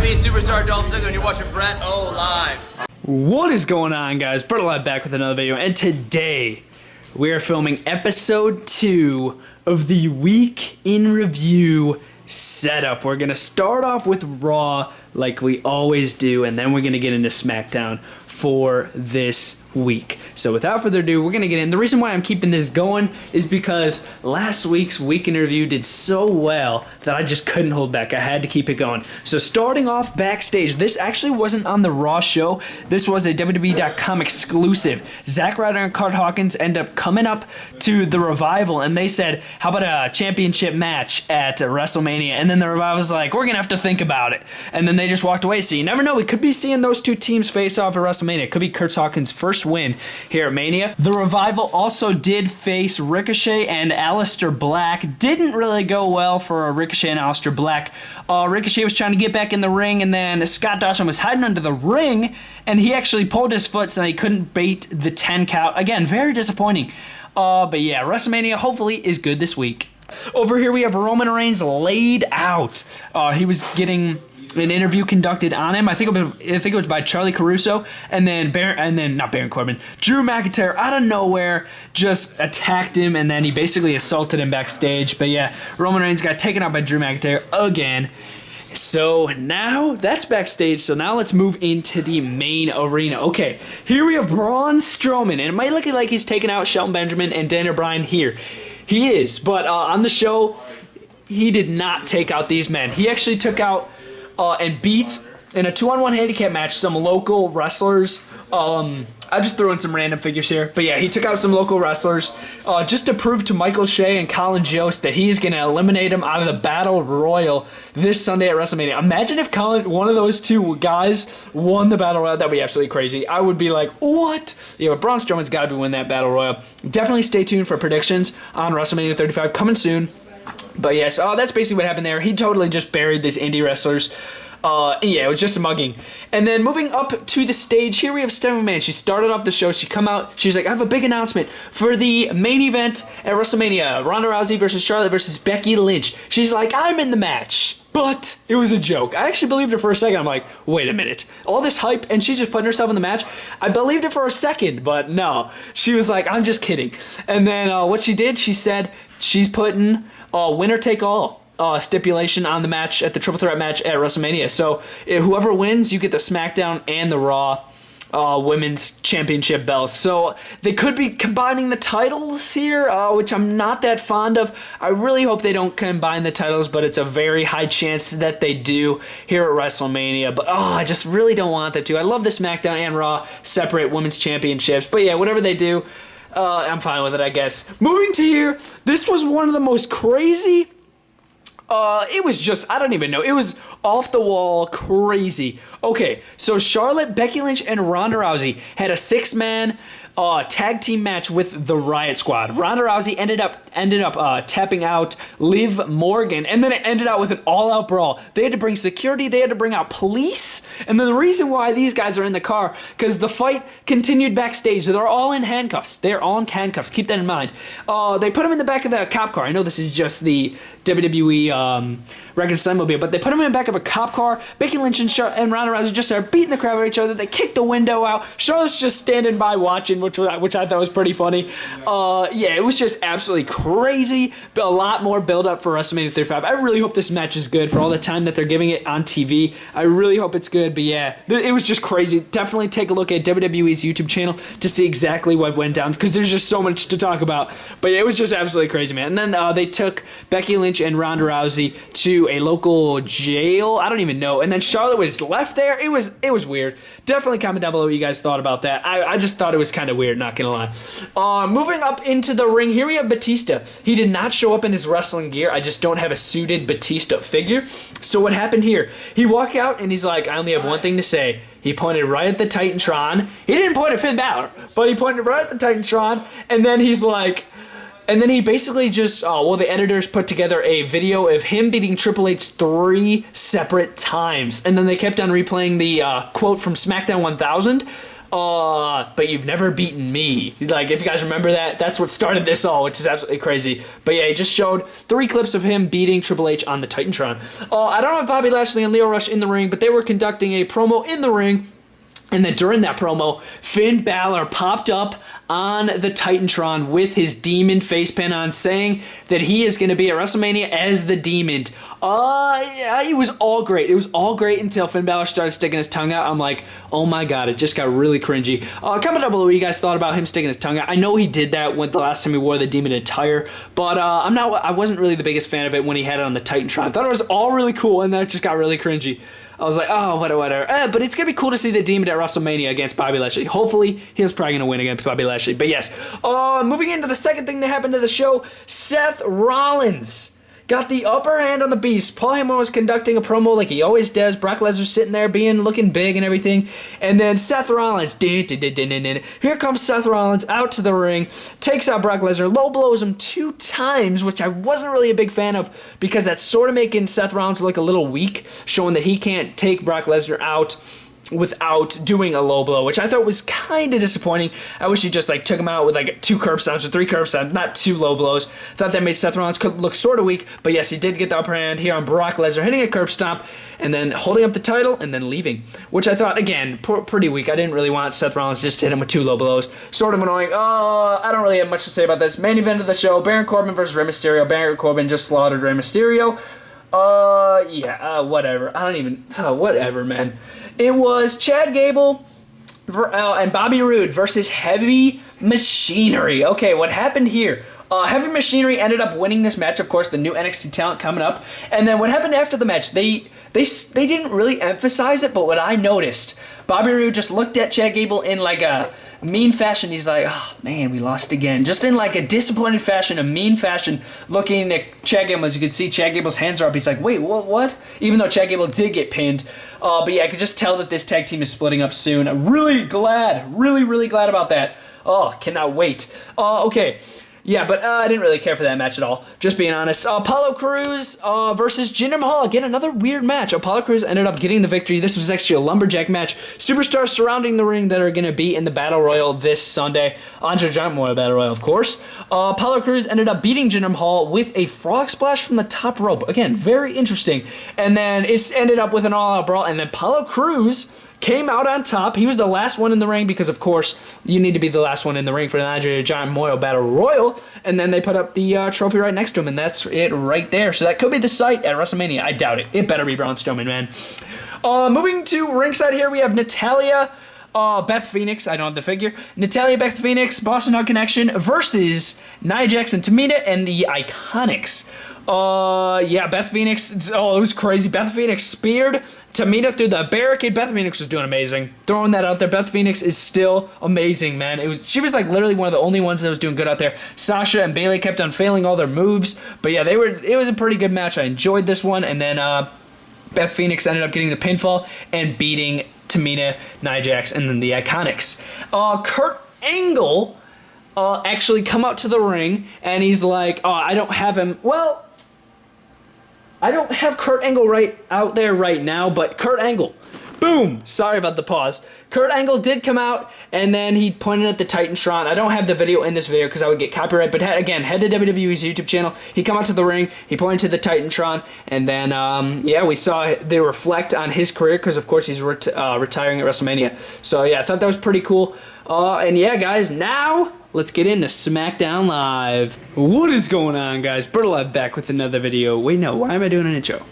WWE Superstar Adult Singer, and you're watching BrettO Live. What is going on, guys? BrettO Live back with another video, and today we are filming episode 2 of the Week in Review setup. We're going to start off with Raw like we always do, and then we're going to get into SmackDown for this week. So without further ado, we're going to get in. The reason why I'm keeping this going is because last week's Week in Review did so well that I just couldn't hold back. I had to keep it going. So starting off Backstage, this actually wasn't on the Raw show. This was a WWE.com exclusive. Zack Ryder and Curt Hawkins end up coming up to the Revival, and they said, how about a championship match at WrestleMania? And then the Revival's like, we're going to have to think about it. And then they just walked away. So you never know. We could be seeing those two teams face off at WrestleMania. It could be Curt Hawkins' first win here at Mania. The Revival also did face Ricochet and Aleister Black. Didn't really go well for Ricochet and Aleister Black. Ricochet was trying to get back in the ring, and then Scott Dawson was hiding under the ring, and he actually pulled his foot so he couldn't bait the 10 count. Again, very disappointing. But yeah, WrestleMania hopefully is good this week. Over here we have Roman Reigns laid out. He was getting an interview conducted on him. I think it was by Charlie Caruso, and then not Baron Corbin. Drew McIntyre out of nowhere just attacked him, and then he basically assaulted him backstage. But yeah, Roman Reigns got taken out by Drew McIntyre again. So now that's backstage. So now let's move into the main arena. Okay, here we have Braun Strowman, and it might look like he's taking out Shelton Benjamin and Daniel Bryan here. He is, but on the show, he did not take out these men. He actually took out and beat in a 2-on-1 handicap match some local wrestlers. I just threw in some random figures here, but yeah, he took out some local wrestlers just to prove to Michael Shea and Colin Jost that he's going to eliminate him out of the Battle Royal this Sunday at WrestleMania. Imagine if one of those two guys won the Battle Royal. That'd be absolutely crazy. I would be like, what? Yeah, but Braun Strowman's got to be winning that Battle Royal. Definitely stay tuned for predictions on WrestleMania 35 coming soon. But yes, that's basically what happened there. He totally just buried these indie wrestlers. Yeah, it was just a mugging. And then moving up to the stage, here we have Stephanie McMahon. She started off the show. She come out. She's like, I have a big announcement for the main event at WrestleMania. Ronda Rousey versus Charlotte versus Becky Lynch. She's like, I'm in the match. But it was a joke. I actually believed her for a second. I'm like, wait a minute. All this hype, and she's just putting herself in the match? I believed it for a second, but no. She was like, I'm just kidding. And then what she did, she said she's putting winner take all stipulation on the match at the triple threat match at WrestleMania. So whoever wins, you get the SmackDown and the Raw women's championship belts. So they could be combining the titles here, which I'm not that fond of. I really hope they don't combine the titles, but it's a very high chance that they do here at WrestleMania. But I just really don't want that to. I love the SmackDown and Raw separate women's championships. But yeah, whatever they do, I'm fine with it, I guess. Moving to here, this was one of the most crazy. It was just, I don't even know. It was off the wall crazy. Okay, so Charlotte, Becky Lynch, and Ronda Rousey had a 6-man tag team match with the Riott Squad. Ronda Rousey ended up tapping out Liv Morgan, and then it ended out with an all-out brawl. They had to bring security, they had to bring out police, and then the reason why these guys are in the car, because the fight continued backstage. They're all in handcuffs. They're all in handcuffs. Keep that in mind. They put them in the back of the cop car. I know this is just the WWE Record Mobile, but they put them in the back of a cop car. Becky Lynch and Ronda Rousey just started beating the crap out of each other. They kicked the window out. Charlotte's just standing by watching, which I thought was pretty funny. Yeah, it was just absolutely crazy. But a lot more build up for WrestleMania 35. I really hope this match is good for all the time that they're giving it on TV. I really hope it's good. But yeah, it was just crazy. Definitely take a look at WWE's YouTube channel to see exactly what went down, because there's just so much to talk about. But yeah, it was just absolutely crazy, man. And then they took Becky Lynch and Ronda Rousey to a local jail. I don't even know. And then Charlotte was left there. It was weird. Definitely comment down below what you guys thought about that. I just thought it was kind of weird, not gonna lie. Moving up into the ring, here we have Batista. He did not show up in his wrestling gear. I just don't have a suited Batista figure. So what happened here? He walked out and he's like, I only have one thing to say. He pointed right at the Titantron. He didn't point at Finn Balor, but he pointed right at the Titantron, and then he's like, and then he basically just, the editors put together a video of him beating Triple H 3 separate times. And then they kept on replaying the quote from SmackDown 1000 but you've never beaten me. Like, if you guys remember that, that's what started this all, which is absolutely crazy. But yeah, he just showed 3 clips of him beating Triple H on the Titantron. I don't have Bobby Lashley and Lio Rush in the ring, but they were conducting a promo in the ring. And then during that promo, Finn Balor popped up on the Titantron with his demon face pin on, saying that he is going to be at WrestleMania as the demon. It was all great. It was all great until Finn Balor started sticking his tongue out. I'm like, oh my god, it just got really cringy. Comment down below what you guys thought about him sticking his tongue out. I know he did that when the last time he wore the demon attire, but I wasn't really the biggest fan of it when he had it on the Titantron. I thought it was all really cool, and then it just got really cringy. I was like, oh, whatever. But it's going to be cool to see the Demon at WrestleMania against Bobby Lashley. Hopefully, he was probably going to win against Bobby Lashley. But yes, moving into the second thing that happened to the show, Seth Rollins got the upper hand on the Beast. Paul Heyman was conducting a promo like he always does. Brock Lesnar sitting there looking big and everything. And then Seth Rollins, here comes Seth Rollins out to the ring, takes out Brock Lesnar, low blows him 2 times, which I wasn't really a big fan of because that's sort of making Seth Rollins look a little weak, showing that he can't take Brock Lesnar out without doing a low blow, which I thought was kind of disappointing. I wish he just took him out with 2 curb stomps or 3 curb stomps, not 2 low blows. Thought that made Seth Rollins look sort of weak, but yes, he did get the upper hand here on Brock Lesnar, hitting a curb stomp and then holding up the title and then leaving, which I thought, again, pretty weak. I didn't really want Seth Rollins just to hit him with 2 low blows. Sort of annoying. I don't really have much to say about this. Main event of the show, Baron Corbin versus Rey Mysterio. Baron Corbin just slaughtered Rey Mysterio. Whatever. Whatever, man. It was Chad Gable and Bobby Roode versus Heavy Machinery. Okay, what happened here? Heavy Machinery ended up winning this match, of course, the new NXT talent coming up. And then what happened after the match? They didn't really emphasize it, but what I noticed, Bobby Roode just looked at Chad Gable in a mean fashion. He's like, oh man, we lost again. Just in a disappointed fashion, a mean fashion, looking at Chad Gable. As you can see, Chad Gable's hands are up. He's like, wait, what? Even though Chad Gable did get pinned. But yeah, I could just tell that this tag team is splitting up soon. I'm really glad, really glad about that. Oh, cannot wait. Okay. Yeah, but I didn't really care for that match at all, just being honest. Apollo Crews versus Jinder Mahal. Again, another weird match. Apollo Crews ended up getting the victory. This was actually a lumberjack match. Superstars surrounding the ring that are going to be in the Battle Royal this Sunday. Andre Giant Memorial Battle Royal, of course. Apollo Crews ended up beating Jinder Mahal with a frog splash from the top rope. Again, very interesting. And then it ended up with an all-out brawl, and then Apollo Crews came out on top. He was the last one in the ring because, of course, you need to be the last one in the ring for the Andre Giant Memorial Battle Royal. And then they put up the trophy right next to him, and that's it right there. So that could be the site at WrestleMania. I doubt it. It better be Braun Strowman, man. Moving to ringside here, we have Natalya, Beth Phoenix. I don't have the figure. Natalya, Beth Phoenix, Boston Hug Connection versus Nia Jax and Tamina and the Iconics. Yeah, Beth Phoenix. Oh, it was crazy. Beth Phoenix speared Tamina through the barricade. Beth Phoenix was doing amazing. Throwing that out there. Beth Phoenix is still amazing, man. She was literally one of the only ones that was doing good out there. Sasha and Bayley kept on failing all their moves, but yeah, it was a pretty good match. I enjoyed this one, and then Beth Phoenix ended up getting the pinfall and beating Tamina, Nia Jax, and then the Iconics. Kurt Angle actually come out to the ring, and he's like, oh, I don't have him. Well, I don't have Kurt Angle right out there right now, but Kurt Angle, boom! Sorry about the pause. Kurt Angle did come out, and then he pointed at the Titantron. I don't have the video in this video because I would get copyright, but again, head to WWE's YouTube channel. He come out to the ring, he pointed to the Titantron, and then, yeah, we saw they reflect on his career because, of course, he's retiring at WrestleMania. So, yeah, I thought that was pretty cool. And, yeah, guys, now let's get into SmackDown Live. What is going on, guys? BrettO Live back with another video. Wait, no, why am I doing an intro?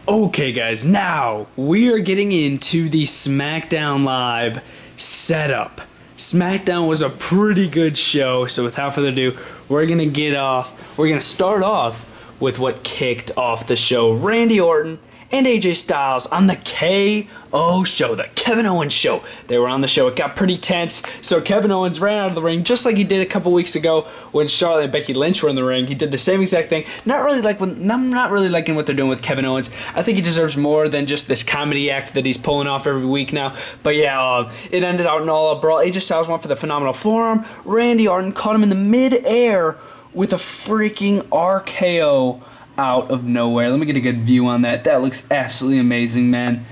Okay, guys, now we are getting into the SmackDown Live setup. SmackDown was a pretty good show, so without further ado, we're gonna start off with what kicked off the show. Randy Orton and AJ Styles on the KO show, the Kevin Owens show. They were on the show. It got pretty tense, so Kevin Owens ran out of the ring just like he did a couple weeks ago when Charlotte and Becky Lynch were in the ring. He did the same exact thing. I'm not really liking what they're doing with Kevin Owens. I think he deserves more than just this comedy act that he's pulling off every week now. But yeah, it ended out in an all-out brawl. AJ Styles went for the phenomenal forearm. Randy Orton caught him in the mid-air with a freaking RKO out of nowhere. Let me get a good view on that. That looks absolutely amazing, man.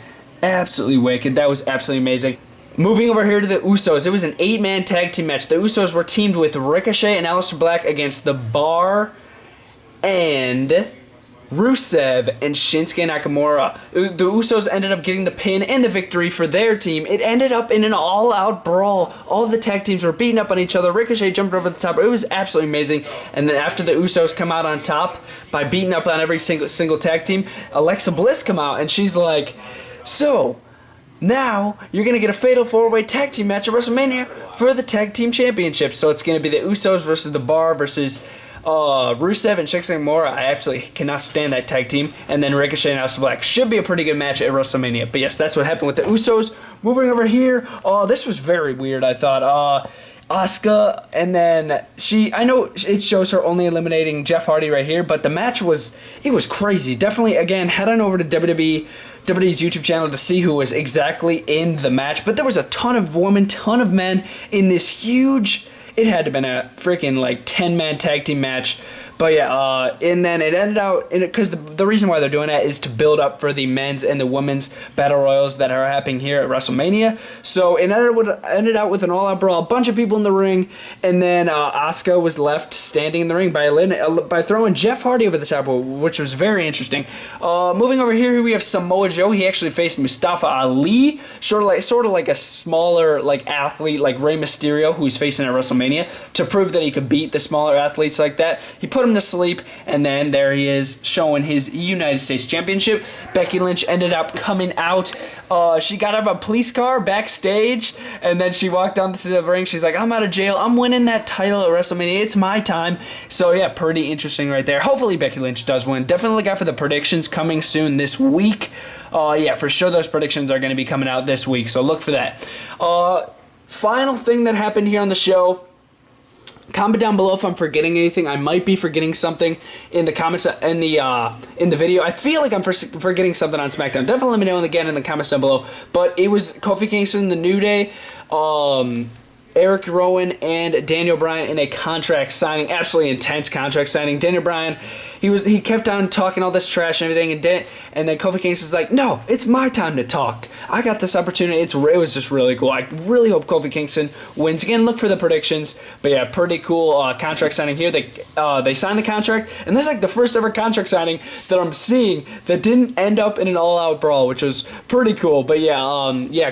Absolutely wicked. That was absolutely amazing. Moving over here to the Usos, it was an 8-man tag team match. The Usos were teamed with Ricochet and Aleister Black against The Bar and Rusev and Shinsuke Nakamura. The Usos ended up getting the pin and the victory for their team. It ended up in an all-out brawl. All the tag teams were beating up on each other. Ricochet jumped over the top. It was absolutely amazing. And then after the Usos come out on top by beating up on every single tag team, Alexa Bliss come out and she's like, so now you're going to get a fatal 4-way tag team match at WrestleMania for the tag team championship. So it's going to be the Usos versus The Bar versus Rusev and Shinsuke Nakamura. I absolutely cannot stand that tag team. And then Ricochet and Aleister Black. Should be a pretty good match at WrestleMania. But yes, that's what happened with the Usos. Moving over here, this was very weird, I thought. Asuka, and then I know it shows her only eliminating Jeff Hardy right here, but the match was crazy. Definitely, again, head on over to WWE's YouTube channel to see who was exactly in the match. But there was a ton of women, ton of men in this huge, it had to have been a freaking like 10-man tag team match. But yeah, and then it ended out, because the reason why they're doing that is to build up for the men's and the women's battle royals that are happening here at WrestleMania. So it ended out with an all-out brawl, a bunch of people in the ring, and then Asuka was left standing in the ring by throwing Jeff Hardy over the top, which was very interesting. Moving over here, we have Samoa Joe. He actually faced Mustafa Ali, sort of like a smaller like athlete like Rey Mysterio, who he's facing at WrestleMania, to prove that he could beat the smaller athletes like that. He put him to sleep, and then there he is showing his United States Championship. Becky Lynch ended up coming out. She got out of a police car backstage, and then she walked down to the ring. She's like, I'm out of jail. I'm winning that title at WrestleMania. It's my time. So yeah, pretty interesting right there. Hopefully Becky Lynch does win. Definitely look out for the predictions coming soon this week. Yeah, for sure those predictions are going to be coming out this week, so look for that. Final thing that happened here on the show. Comment down below if I'm forgetting anything. I might be forgetting something in the comments in the video. I feel like I'm forgetting something on SmackDown. Definitely let me know again in the comments down below. But it was Kofi Kingston, The New Day, Eric Rowan, and Daniel Bryan in a contract signing. Absolutely intense contract signing. Daniel Bryan, he kept on talking all this trash and everything, and then Kofi Kingston's like, no, it's my time to talk. I got this opportunity. It was just really cool. I really hope Kofi Kingston wins. Again, look for the predictions. But yeah, pretty cool contract signing here. They signed the contract, and this is like the first ever contract signing that I'm seeing that didn't end up in an all-out brawl, which was pretty cool. But yeah,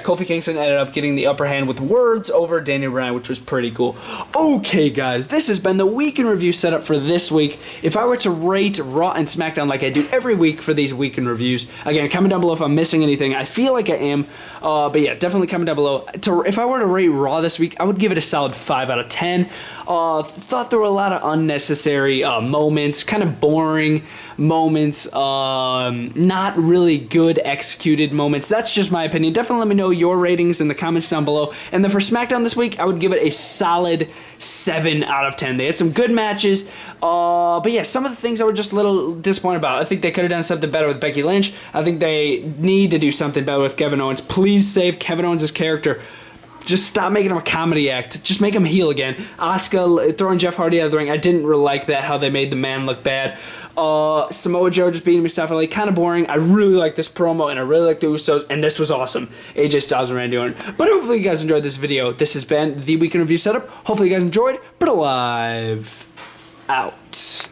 Kofi Kingston ended up getting the upper hand with words over Daniel Bryan, which was pretty cool. Okay, guys, this has been the Week in Review setup for this week. If I were to rate Raw and SmackDown like I do every week for these Week in Reviews, again, comment down below if I'm missing anything. I feel like I am, but yeah, definitely comment down below. If I were to rate Raw this week, I would give it a solid 5 out of 10. Thought there were a lot of unnecessary moments, kind of boring moments, not really good executed moments. That's just my opinion. Definitely let me know your ratings in the comments down below. And then for SmackDown this week, I would give it a solid 7 out of 10. They had some good matches, but yeah, some of the things I was just a little disappointed about. I think they could have done something better with Becky Lynch. I think they need to do something better with Kevin Owens. Please save Kevin Owens' character. Just stop making him a comedy act. Just make him heel again. Asuka throwing Jeff Hardy out of the ring. I didn't really like that, how they made the man look bad. Samoa Joe just beating Mustafa Ali, kind of boring. I really like this promo, and I really like the Usos, and this was awesome. AJ Styles and Randy Orton. But hopefully you guys enjoyed this video. This has been the Week in Review setup. Hopefully you guys enjoyed. BrettO Live out.